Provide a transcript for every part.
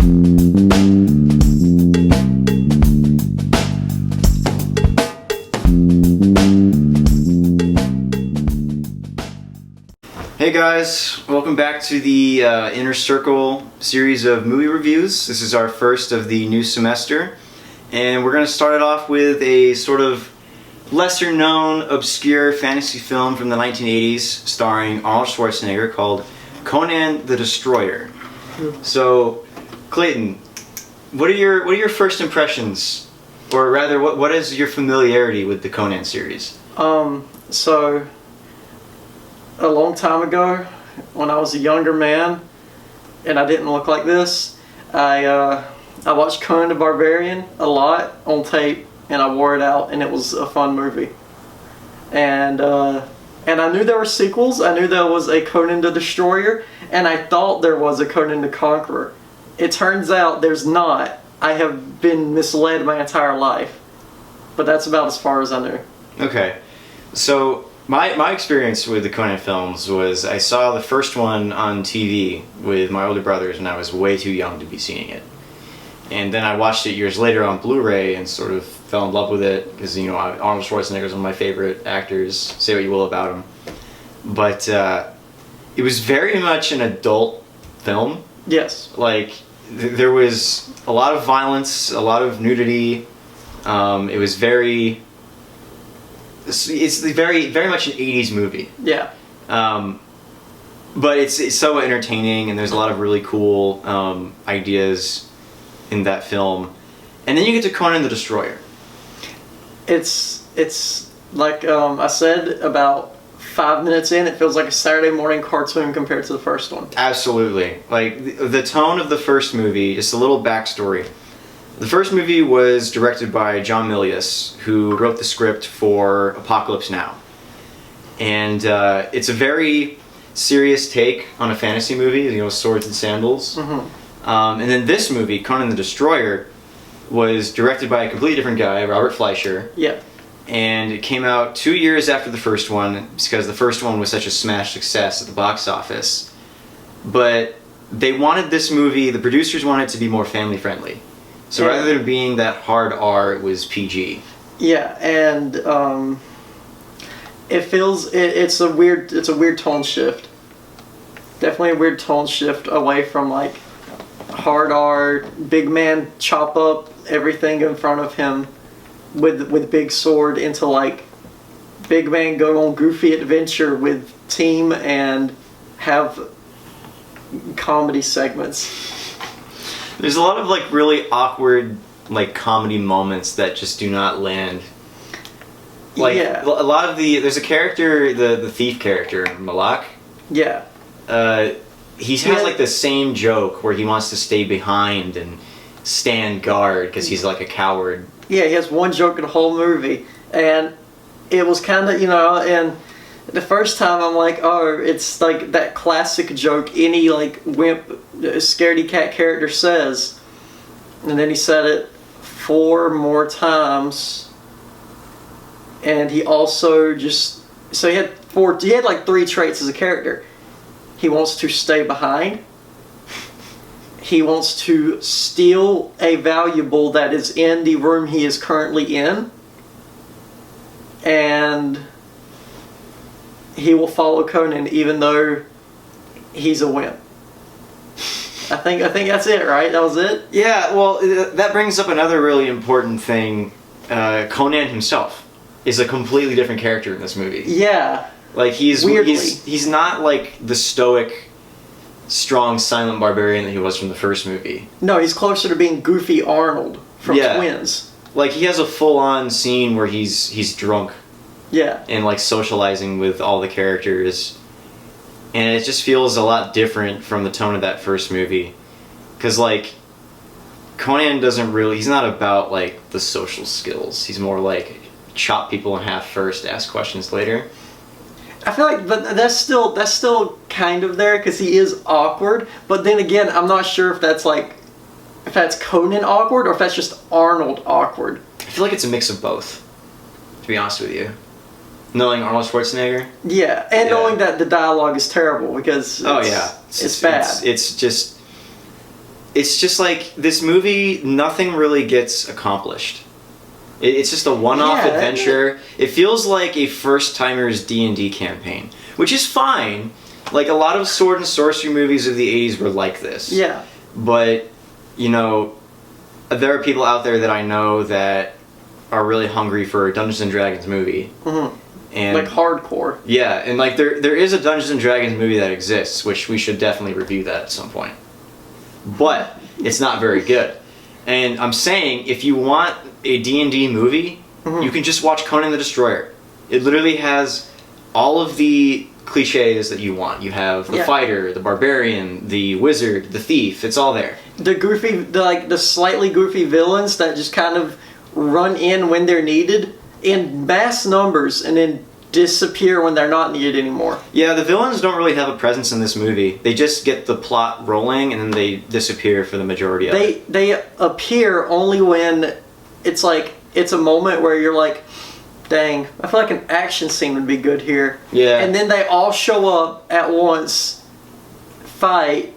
Hey guys, welcome back to the Inner Circle series of movie reviews. This is our first of the new semester, and we're going to start it off with a sort of lesser known, obscure fantasy film from the 1980s starring Arnold Schwarzenegger called Conan the Destroyer. So, Clayton, what are your first impressions, or rather, what is your familiarity with the Conan series? So a long time ago, when I was a younger man, and I didn't look like this, I watched Conan the Barbarian a lot on tape, and I wore it out, and it was a fun movie. And I knew there were sequels. I knew there was a Conan the Destroyer, and I thought there was a Conan the Conqueror. It turns out there's not. I have been misled my entire life, but that's about as far as I knew. Okay, so my experience with the Conan films was I saw the first one on TV with my older brothers when I was way too young to be seeing it. And then I watched it years later on Blu-ray and sort of fell in love with it because, you know, Arnold Schwarzenegger is one of my favorite actors. Say what you will about him. But it was very much an adult film. Yes. Like, there was a lot of violence, a lot of nudity. It was very... It's very much an 80s movie. Yeah. But it's so entertaining, and there's a lot of really cool ideas in that film. And then you get to Conan the Destroyer. It's like I said, about 5 minutes in, it feels like a Saturday morning cartoon compared to the first one. Absolutely. Like, the tone of the first movie, just a little backstory. The first movie was directed by John Milius, who wrote the script for Apocalypse Now. And it's a very serious take on a fantasy movie, you know, swords and sandals. Mm-hmm. And then this movie, Conan the Destroyer, was directed by a completely different guy, Robert Fleischer. Yeah. And it came out 2 years after the first one, because the first one was such a smash success at the box office. But they wanted this movie, the producers wanted it to be more family friendly. So yeah. Rather than being that hard R, it was PG. Yeah, and it feels it's a weird tone shift. Definitely a weird tone shift away from like hard R, big man chop up everything in front of him with big sword, into like big man go on goofy adventure with team and have comedy segments. There's a lot of like really awkward like comedy moments that just do not land. Like, yeah. A lot of there's a character, the thief character, Malak. Yeah. He has like the same joke where he wants to stay behind and stand guard because he's like a coward. Yeah, he has one joke in the whole movie, and it was kind of, you know, and the first time I'm like, oh, it's like that classic joke any like wimp, scaredy cat character says, and then he said it 4 more times, and he also just, so he had like 3 traits as a character. He wants to stay behind. He wants to steal a valuable that is in the room he is currently in, and he will follow Conan even though he's a wimp. I think that's it, right? That was it? Yeah, well, that brings up another really important thing. Conan himself is a completely different character in this movie. Yeah. Like, Weirdly. he's not like the stoic, strong, silent barbarian that he was from the first movie. No, he's closer to being Goofy Arnold from Twins. Like, he has a full-on scene where he's drunk. Yeah. And like socializing with all the characters, and it just feels a lot different from the tone of that first movie, because like Conan he's not about like the social skills. He's more like chop people in half first, ask questions later. I feel like, but that's still kind of there because he is awkward. But then again, I'm not sure if that's Conan awkward or if that's just Arnold awkward. I feel like it's a mix of both, to be honest with you. Knowing Arnold Schwarzenegger? Yeah, and knowing that the dialogue is terrible because it's bad. It's it's just like this movie, nothing really gets accomplished. It's just a one-off Yeah. adventure. It feels like a first-timers D&D campaign, which is fine. Like, a lot of sword and sorcery movies of the 80s were like this. Yeah. But, you know, there are people out there that I know that are really hungry for a Dungeons and Dragons movie. Mm-hmm. And Like hardcore. yeah, and like there is a Dungeons and Dragons movie that exists, which we should definitely review that at some point. But it's not very good. And I'm saying, if you want a D&D movie, you can just watch Conan the Destroyer. It literally has all of the cliches that you want. You have the fighter, the barbarian, the wizard, the thief. It's all there. The goofy, the slightly goofy villains that just kind of run in when they're needed in mass numbers and then disappear when they're not needed anymore. Yeah, the villains don't really have a presence in this movie. They just get the plot rolling and then they disappear for the majority of it. They appear only when it's like it's a moment where you're like, dang, I feel like an action scene would be good here. Yeah. And then they all show up at once, fight,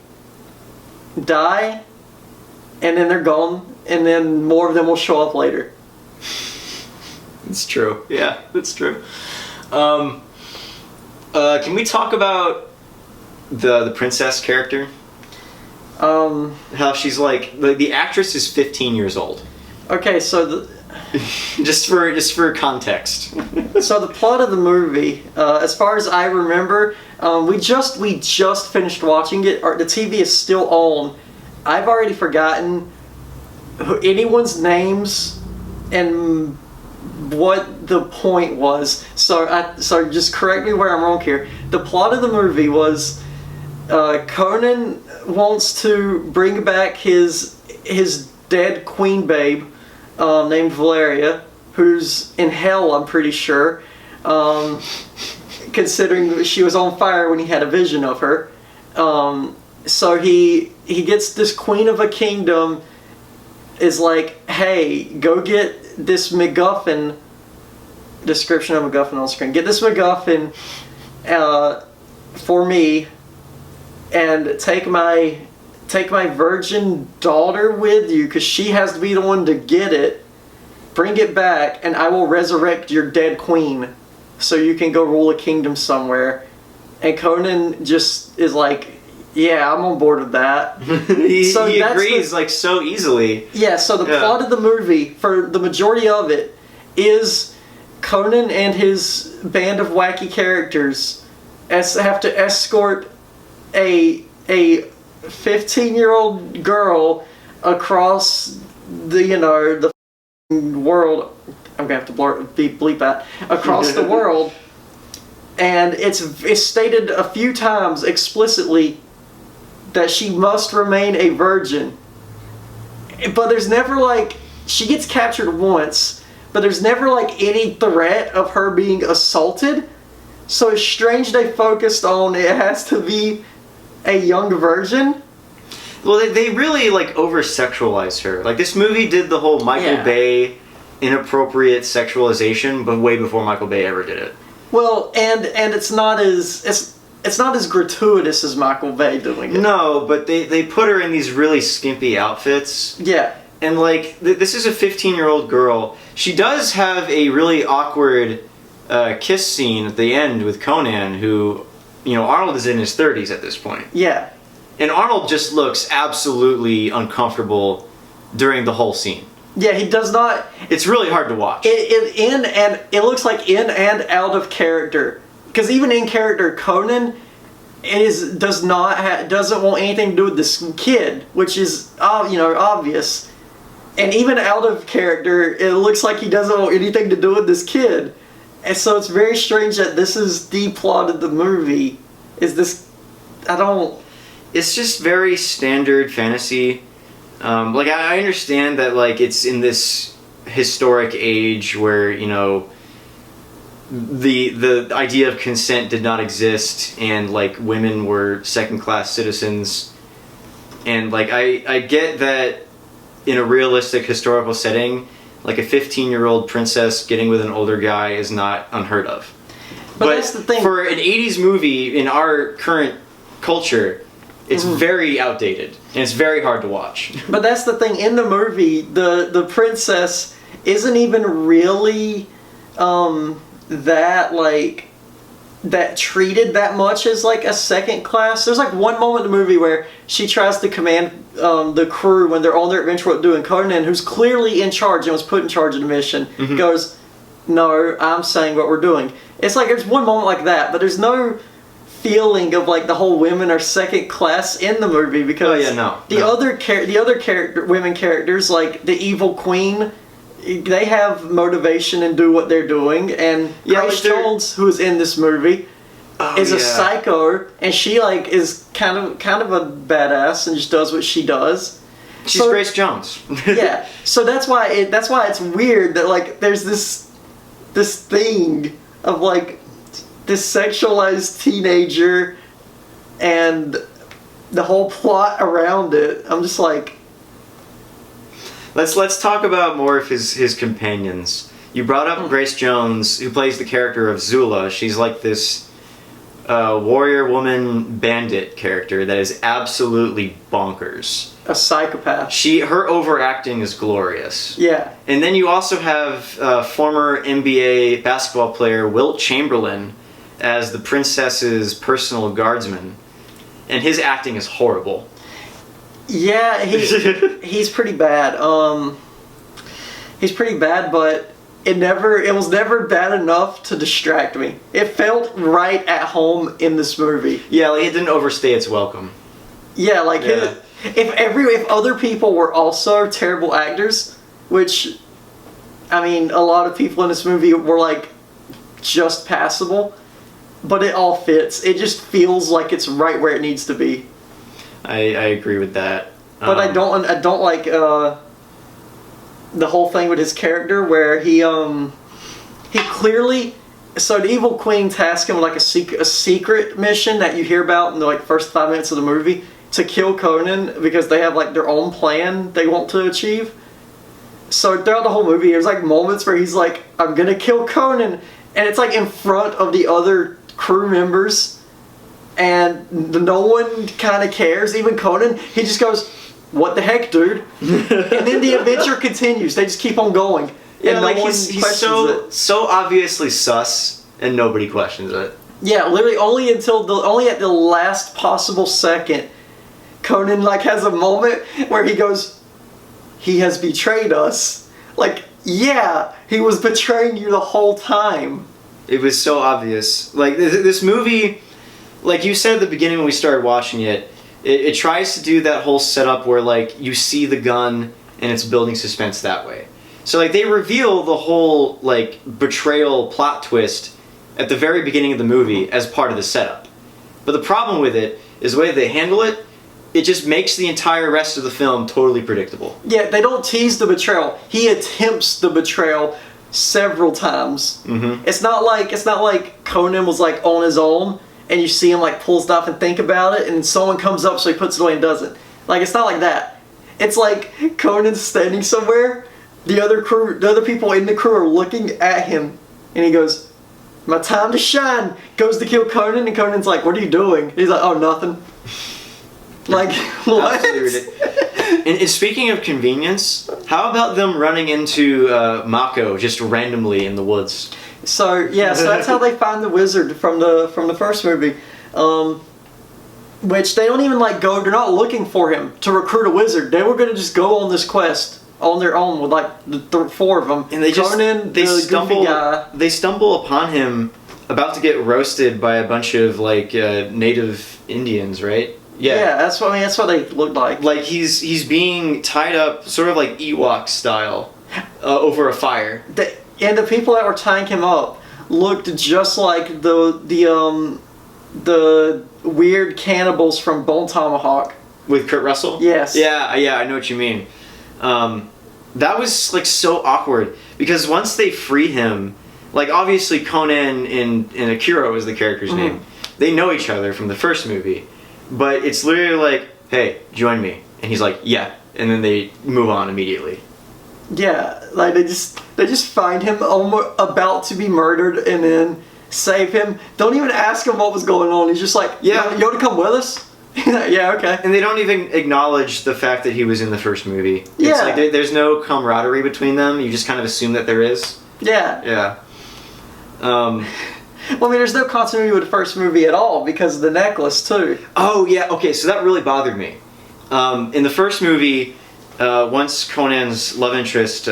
die, and then they're gone, and then more of them will show up later. It's true. Yeah, that's true. Can we talk about the princess character? How she's like the actress is 15 years old. Okay, so just for context. so the plot of the movie, as far as I remember, we just finished watching it. The TV is still on. I've already forgotten anyone's names and what the point was. So just correct me where I'm wrong here. The plot of the movie was Conan wants to bring back his dead queen babe named Valeria, who's in hell, I'm pretty sure, considering she was on fire when he had a vision of her. So he gets this queen of a kingdom, is like, hey, go get this MacGuffin, description of MacGuffin on screen, get this MacGuffin for me, and take my virgin daughter with you, because she has to be the one to get it. Bring it back, and I will resurrect your dead queen, so you can go rule a kingdom somewhere. And Conan just is like, yeah, I'm on board with that. he agrees like so easily. Yeah, so the plot of the movie, for the majority of it, is Conan and his band of wacky characters have to escort a 15-year-old girl across the world. I'm gonna have to bleep that. Across the world, and it's stated a few times explicitly that she must remain a virgin. But there's never like, she gets captured once, but there's never like any threat of her being assaulted. So it's strange they focused on it has to be a young virgin. Well, they really like over-sexualize her. Like, this movie did the whole Michael Bay inappropriate sexualization, but way before Michael Bay ever did it. Well, and it's not as gratuitous as Michael Bay doing it. No, but they put her in these really skimpy outfits. Yeah. And like, this is a 15-year-old girl. She does have a really awkward kiss scene at the end with Conan, who, Arnold is in his 30s at this point. Yeah. And Arnold just looks absolutely uncomfortable during the whole scene. Yeah, he does not. It's really hard to watch. It looks like in and out of character. Because even in character, Conan doesn't want anything to do with this kid, which is obvious. And even out of character, it looks like he doesn't want anything to do with this kid. And so it's very strange that this is the plot of the movie. It's just very standard fantasy. I understand that like it's in this historic age where the idea of consent did not exist, and like women were second-class citizens, and like I get that in a realistic historical setting, like a 15-year-old princess getting with an older guy is not unheard of. But that's the thing. For an 80s movie in our current culture, It's very outdated, and it's very hard to watch. But that's the thing, in the movie, the princess isn't even really that treated that much as like a second class. There's like one moment in the movie where she tries to command the crew when they're on their adventure doing Conan, who's clearly in charge and was put in charge of the mission, goes, "No, I'm saying what we're doing." It's like there's one moment like that, but there's no feeling of like the whole women are second class in the movie, because the other women characters, like the evil queen, they have motivation and do what they're doing, and Grace Jones, who is in this movie, is a psycho, and she like is kind of a badass and just does what she does. She's Grace Jones. Yeah, so that's why it's weird that like there's this thing of like this sexualized teenager and the whole plot around it. I'm just like, let's talk about more of his companions. You brought up Grace Jones, who plays the character of Zula. She's like this warrior woman bandit character that is absolutely bonkers. A psychopath. Her overacting is glorious. Yeah. And then you also have former NBA basketball player Wilt Chamberlain as the princess's personal guardsman, and his acting is horrible. Yeah, he's pretty bad. He's pretty bad, but it was never bad enough to distract me. It felt right at home in this movie. Yeah, like it didn't overstay its welcome. Yeah, like if other people were also terrible actors, which, I mean, a lot of people in this movie were like just passable, but it all fits. It just feels like it's right where it needs to be. I agree with that. But I don't like the whole thing with his character where he clearly, so the evil queen tasked him with like a secret mission that you hear about in the like first 5 minutes of the movie to kill Conan, because they have like their own plan they want to achieve. So throughout the whole movie, there's like moments where he's like, "I'm gonna kill Conan," and it's like in front of the other crew members, and no one kind of cares. Even Conan, he just goes, "What the heck, dude?" And then the adventure continues. They just keep on going. Yeah, and like he's so obviously sus, and nobody questions it. Yeah, literally only at the last possible second, Conan like has a moment where he goes, "He has betrayed us." Like, yeah, he was betraying you the whole time. It was so obvious. Like this movie, like you said at the beginning when we started watching it, it tries to do that whole setup where like you see the gun and it's building suspense that way. So like they reveal the whole like betrayal plot twist at the very beginning of the movie as part of the setup. But the problem with it is the way they handle it. It just makes the entire rest of the film totally predictable. Yeah, they don't tease the betrayal. He attempts the betrayal several times. Mm-hmm. It's not like Conan was like on his own and you see him like pull stuff and think about it, and someone comes up so he puts it away and does it. Like, it's not like that. It's like Conan's standing somewhere, the other people in the crew are looking at him, and he goes, "My time to shine," goes to kill Conan, and Conan's like, "What are you doing?" He's like, "Oh, nothing." Like, what? And speaking of convenience, how about them running into Mako just randomly in the woods? So that's how they find the wizard from the first movie, which they don't even like go. They're not looking for him to recruit a wizard. They were gonna just go on this quest on their own with like the four of them. And they stumble upon him about to get roasted by a bunch of like native Indians, right? Yeah, that's what they looked like. Like he's being tied up, sort of like Ewok style, over a fire. And the people that were tying him up looked just like the weird cannibals from Bone Tomahawk. With Kurt Russell? Yes. Yeah, I know what you mean. That was like so awkward because once they free him, like obviously Conan and Akira is the character's name. They know each other from the first movie. But it's literally like, "Hey, join me," and he's like, "Yeah," and then they move on immediately. Yeah, like they just find him about to be murdered and then save him. Don't even ask him what was going on. He's just like, "Yeah, you want to come with us?" Yeah, okay. And they don't even acknowledge the fact that he was in the first movie. It's Yeah. like there's no camaraderie between them. You just kind of assume that there is. Yeah. Yeah. Well, I mean, there's no continuity with the first movie at all because of the necklace, too. Oh, yeah. Okay, so that really bothered me. In the first movie, once Conan's love interest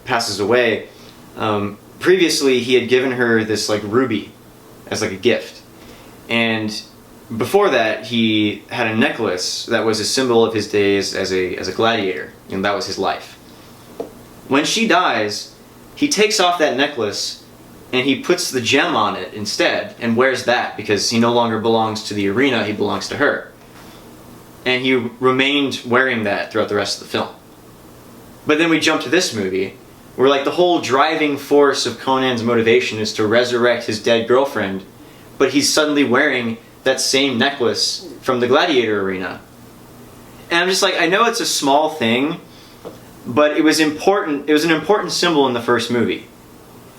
passes away, previously he had given her this like ruby as like a gift. And before that, he had a necklace that was a symbol of his days as a gladiator, and that was his life. When she dies, he takes off that necklace and he puts the gem on it instead and wears that because he no longer belongs to the arena, he belongs to her. And he remained wearing that throughout the rest of the film. But then we jump to this movie where like the whole driving force of Conan's motivation is to resurrect his dead girlfriend, but he's suddenly wearing that same necklace from the gladiator arena. And I'm just like, I know it's a small thing, but it was important. It was an important symbol in the first movie.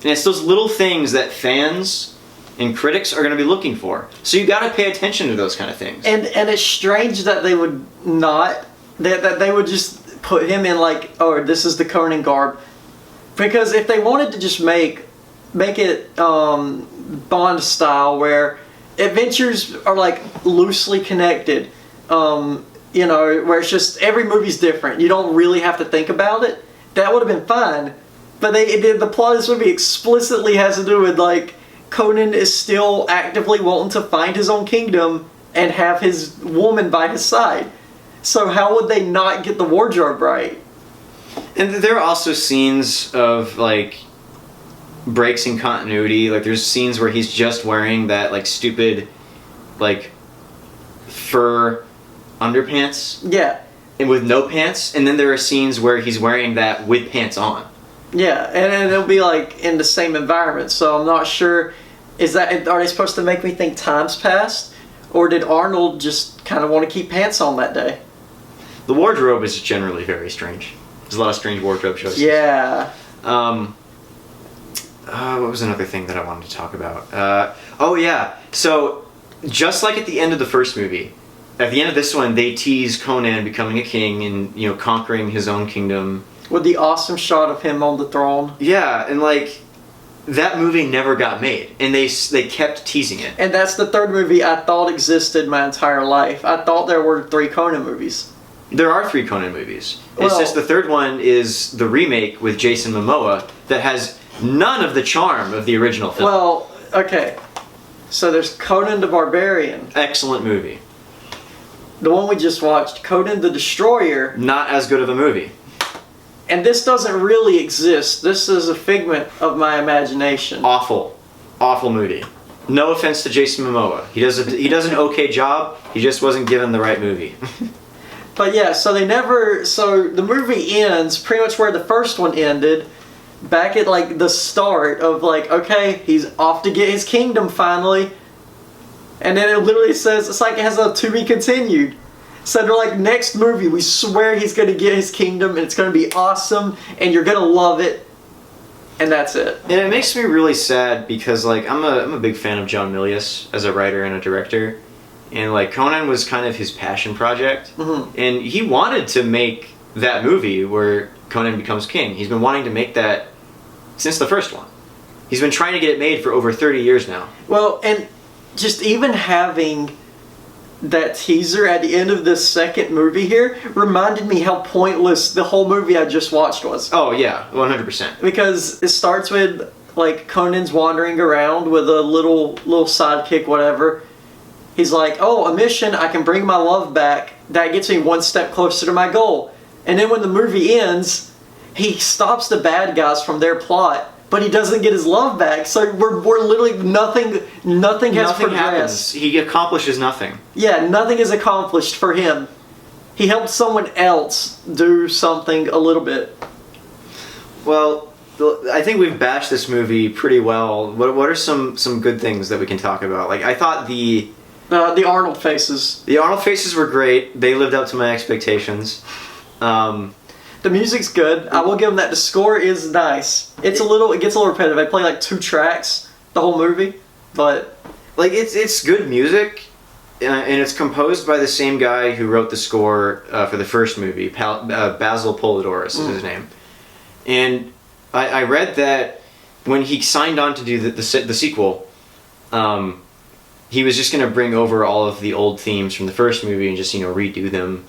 And it's those little things that fans and critics are going to be looking for. So you got to pay attention to those kind of things. And it's strange that they would not, that they would just put him in like, oh, this is the Conan garb. Because if they wanted to just make it Bond style where adventures are like loosely connected, you know, where it's just every movie's different. You don't really have to think about it. That would have been fine. But the plot of this movie explicitly has to do with like Conan is still actively wanting to find his own kingdom and have his woman by his side. So how would they not get the wardrobe right? And there are also scenes of like breaks in continuity. Like there's scenes where he's just wearing that like stupid like fur underpants. Yeah. And with no pants. And then there are scenes where he's wearing that with pants on. Yeah, and it'll be like in the same environment. So I'm not sure. Are they supposed to make me think time's passed, or did Arnold just kind of want to keep pants on that day? The wardrobe is generally very strange. There's a lot of strange wardrobe choices. Yeah. What was another thing that I wanted to talk about? Oh yeah. So just like at the end of the first movie, at the end of this one, they tease Conan becoming a king and conquering his own kingdom. With the awesome shot of him on the throne. Yeah, and like that movie never got made, and they kept teasing it. And that's the third movie I thought existed my entire life. I thought there were 3 Conan movies. There are 3 Conan movies. Well, it's just the third one is the remake with Jason Momoa that has none of the charm of the original film. Well, okay. So there's Conan the Barbarian. Excellent movie. The one we just watched, Conan the Destroyer. Not as good of a movie. And this doesn't really exist. This is a figment of my imagination. Awful movie. No offense to Jason Momoa. He does an okay job. He just wasn't given the right movie. But yeah, so the movie ends pretty much where the first one ended, back at like the start of like, okay, he's off to get his kingdom finally. And then it literally says, it's like it has a to be continued. So they're like, next movie, we swear he's going to get his kingdom and it's going to be awesome and you're going to love it. And that's it. And it makes me really sad because like I'm a big fan of John Milius as a writer and a director. And like Conan was kind of his passion project. Mm-hmm. And he wanted to make that movie where Conan becomes king. He's been wanting to make that since the first one. He's been trying to get it made for over 30 years now. Well, and just even having that teaser at the end of this second movie here reminded me how pointless the whole movie I just watched was. Oh yeah, 100%. Because it starts with like Conan's wandering around with a little sidekick, whatever. He's like, oh, a mission, I can bring my love back. That gets me one step closer to my goal. And then when the movie ends, he stops the bad guys from their plot, but he doesn't get his love back. So we're literally nothing has progressed. Happens. He accomplishes nothing. Yeah, nothing is accomplished for him. He helped someone else do something a little bit. Well, I think we've bashed this movie pretty well. What are some good things that we can talk about? Like I thought the Arnold faces. The Arnold faces were great. They lived up to my expectations. The music's good. I will give them that. The score is nice. It gets a little repetitive. I play like 2 tracks the whole movie, but like it's good music. and it's composed by the same guy who wrote the score for the first movie. Basil Polidoris is his name. And I read that when he signed on to do the sequel, he was just going to bring over all of the old themes from the first movie and just, redo them.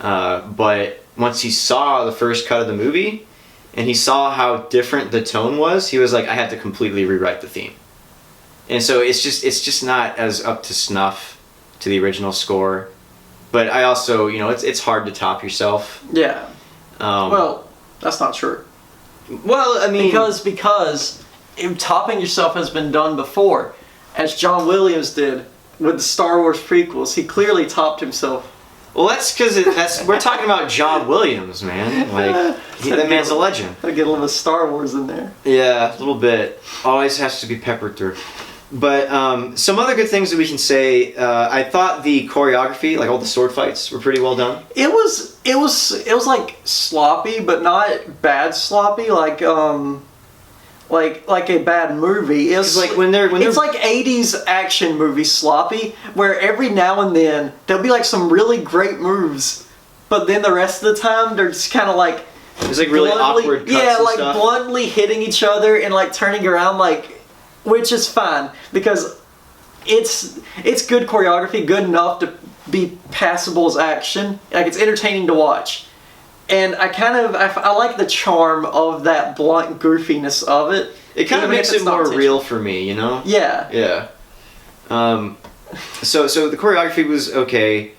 But once he saw the first cut of the movie and he saw how different the tone was, he was like, I had to completely rewrite the theme. And so it's just not as up to snuff to the original score. But I also, it's hard to top yourself. Yeah. Well, that's not true. Well, I mean... Because topping yourself has been done before. As John Williams did with the Star Wars prequels. He clearly topped himself. Well, that's because we're talking about John Williams, man. Like, that man's a legend. Gotta get a little Star Wars in there. Yeah, a little bit. Always has to be peppered through. But some other good things that we can say. I thought the choreography, like all the sword fights, were pretty well done. It was like sloppy, but not bad sloppy. Like a bad movie. It's like when they're it's like 80s action movie sloppy, where every now and then there'll be like some really great moves, but then the rest of the time they're just kind of like there's like really awkward cuts and like stuff. Bluntly hitting each other and like turning around, like, which is fine because it's good choreography, good enough to be passable as action. Like, it's entertaining to watch. And I like the charm of that blunt goofiness of it. It kind of makes it more real for me, Yeah. Yeah. So the choreography was okay.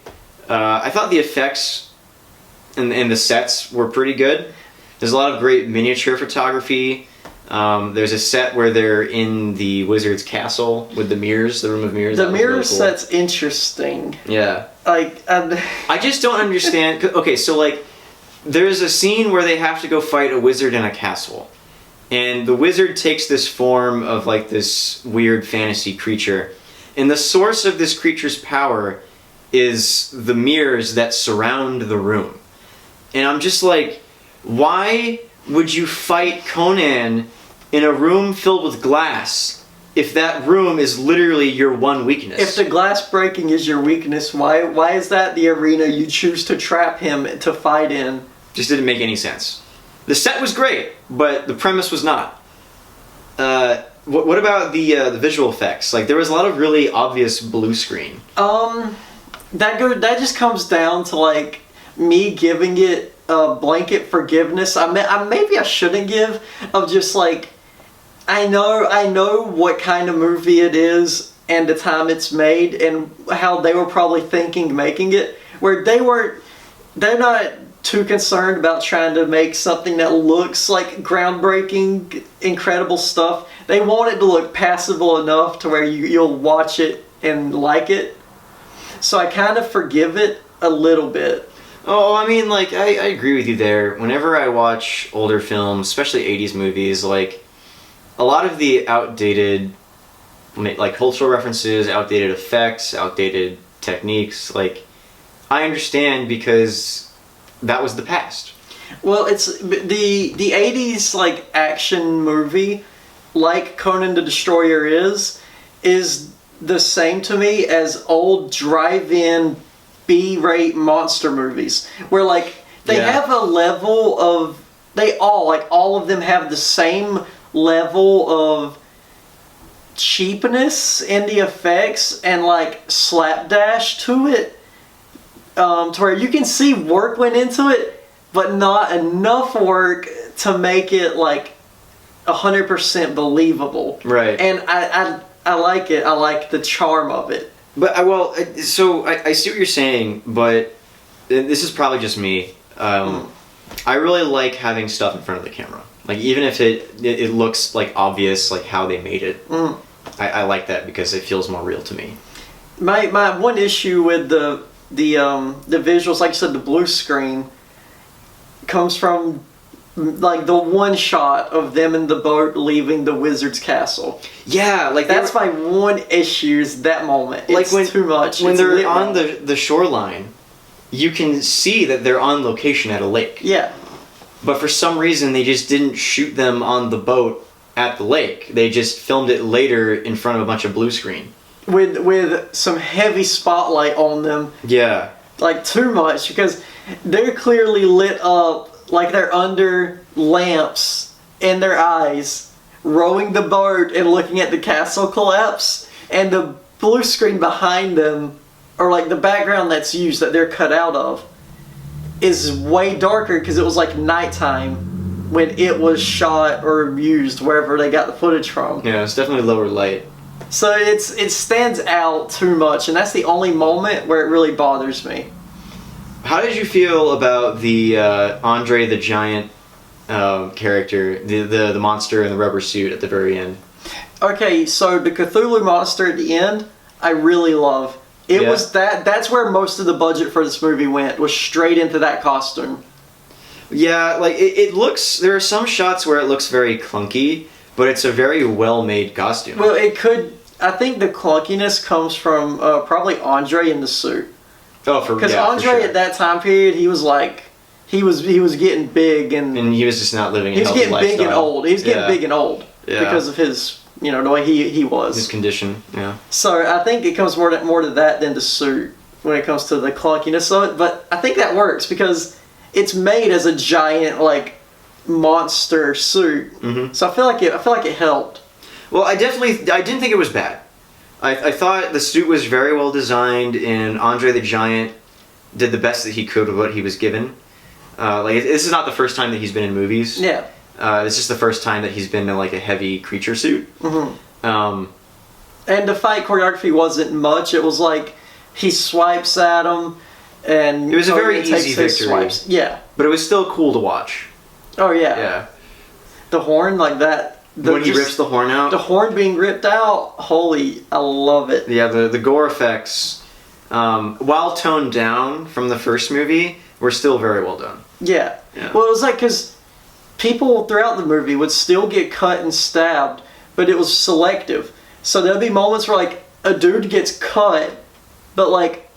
I thought the effects and the sets were pretty good. There's a lot of great miniature photography. There's a set where they're in the wizard's castle with the mirrors, the room of mirrors. The mirror set's interesting. Yeah. I just don't understand. Okay, so like, there's a scene where they have to go fight a wizard in a castle. And the wizard takes this form of like this weird fantasy creature. And the source of this creature's power is the mirrors that surround the room. And I'm just like, why would you fight Conan in a room filled with glass if that room is literally your one weakness? If the glass breaking is your weakness, why is that the arena you choose to trap him to fight in? Just didn't make any sense. The set was great, but the premise was not. What about the visual effects? Like, there was a lot of really obvious blue screen. That just comes down to like me giving it a blanket forgiveness. Maybe I shouldn't give, of just like, I know what kind of movie it is and the time it's made and how they were probably thinking making it, where they're not too concerned about trying to make something that looks like groundbreaking, incredible stuff. They want it to look passable enough to where you'll watch it and like it. So I kind of forgive it a little bit. Oh, I mean, like, I agree with you there. Whenever I watch older films, especially 80s movies, like, a lot of the outdated, like, cultural references, outdated effects, outdated techniques, like, I understand because that was the past. Well, it's the 80s, like, action movie, like Conan the Destroyer is the same to me as old drive-in B-rate monster movies, where like they have a level of, all of them have the same level of cheapness in the effects and like slapdash to it, to where you can see work went into it, but not enough work to make it like 100% believable. Right. And I like it. I like the charm of it. But I see what you're saying, but this is probably just me. I really like having stuff in front of the camera. Like, even if it looks like obvious, like how they made it. I like that because it feels more real to me. My one issue with the visuals, like you said, the blue screen, comes from like the one shot of them in the boat leaving the wizard's castle. Yeah, like that's my one issue, is that moment. Like, it's too much. When they're on the shoreline, you can see that they're on location at a lake. Yeah. But for some reason, they just didn't shoot them on the boat at the lake. They just filmed it later in front of a bunch of blue screen. with some heavy spotlight on them, Yeah. like too much, because they're clearly lit up like they're under lamps in their eyes, rowing the boat and looking at the castle collapse, and the blue screen behind them, or like the background that's used that they're cut out of, is way darker because it was like nighttime when it was shot or used wherever they got the footage from. Yeah, it's definitely lower light. So it stands out too much, and that's the only moment where it really bothers me. How did you feel about the Andre the Giant character, the monster in the rubber suit at the very end? Okay, so the Cthulhu monster at the end, I really love. It Yeah. was that's where most of the budget for this movie went, was straight into that costume. Yeah, like it looks. There are some shots where it looks very clunky, but it's a very well-made costume. Well, it could. I think the clunkiness comes from probably Andre in the suit, Oh, for because yeah, for Andre sure. at that time period, he was like, he was getting big and he was just not living. he a was healthy getting big and lifestyle. old. He was getting Yeah. big and old Yeah. because of his, the way he was. His condition. Yeah. So I think it comes more to that than the suit when it comes to the clunkiness of it. But I think that works because it's made as a giant like monster suit. Mhm. So I feel like it helped. Well, I didn't think it was bad. I thought the suit was very well designed, and Andre the Giant did the best that he could with what he was given. This is not the first time that he's been in movies. Yeah. It's just the first time that he's been in like a heavy creature suit. And the fight choreography wasn't much. It was like he swipes at him, and It was a very Conan takes easy his victory. swipes. Yeah. But it was still cool to watch. Oh yeah. Yeah. The horn like that. When he rips the horn out. The horn being ripped out. Holy, I love it. Yeah, the gore effects, while toned down from the first movie, were still very well done. Yeah. Yeah. Well, it was like because people throughout the movie would still get cut and stabbed, but it was selective. So there'd be moments where like a dude gets cut, but like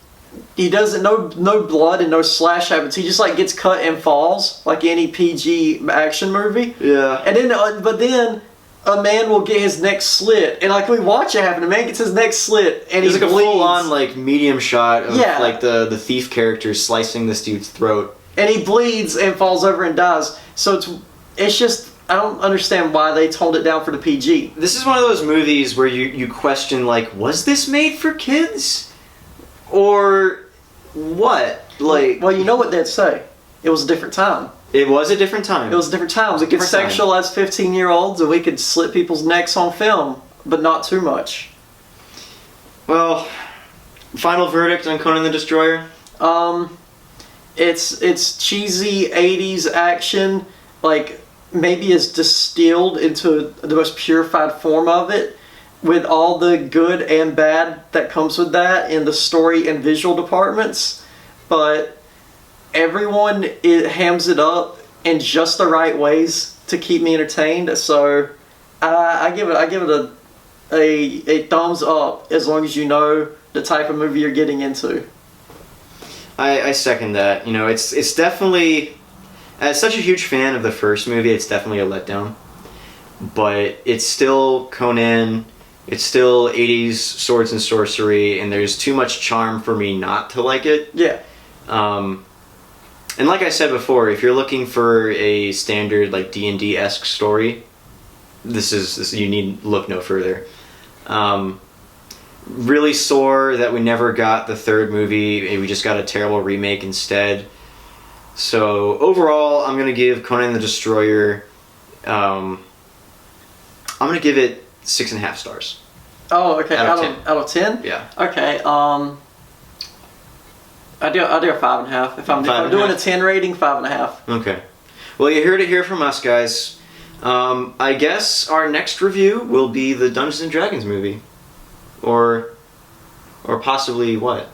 he doesn't no blood and no slash happens. He just like gets cut and falls like any PG action movie. Yeah. And then but then a man will get his neck slit, and like we watch it happen. A man gets his neck slit, and It's he like a bleeds. full-on like medium shot of Yeah. like the thief character slicing this dude's throat. And he bleeds and falls over and dies. So it's just I don't understand why they toned it down for the PG. This is one of those movies where you question like, was this made for kids? Or what? Like, Well, you know what they'd say. It was a different time. it was a different time. It was a different time. We could Different time. sexualize 15-year-olds, and we could slit people's necks on film, but not too much. Well, final verdict on Conan the Destroyer? It's cheesy 80s action, like maybe is distilled into the most purified form of it, with all the good and bad that comes with that in the story and visual departments. But everyone hams it up in just the right ways to keep me entertained. So I give it a thumbs up, as long as you know the type of movie you're getting into. I second that. You know, it's definitely, as such a huge fan of the first movie, it's definitely a letdown. But it's still Conan, it's still 80s swords and sorcery, and there's too much charm for me not to like it. Yeah. And like I said before, if you're looking for a standard like D&D-esque story, this you need look no further. Really sore that we never got the third movie. We just got a terrible remake instead. So overall, I'm gonna give Conan the Destroyer. I'm gonna give it 6.5 stars. Oh, okay. Out of 10. Out of 10? Yeah. Okay. I do a 5.5. If I'm 5.5. doing a 10 rating, 5.5. Okay. Well, you heard it here from us, guys. I guess our next review will be the Dungeons and Dragons movie, or possibly what?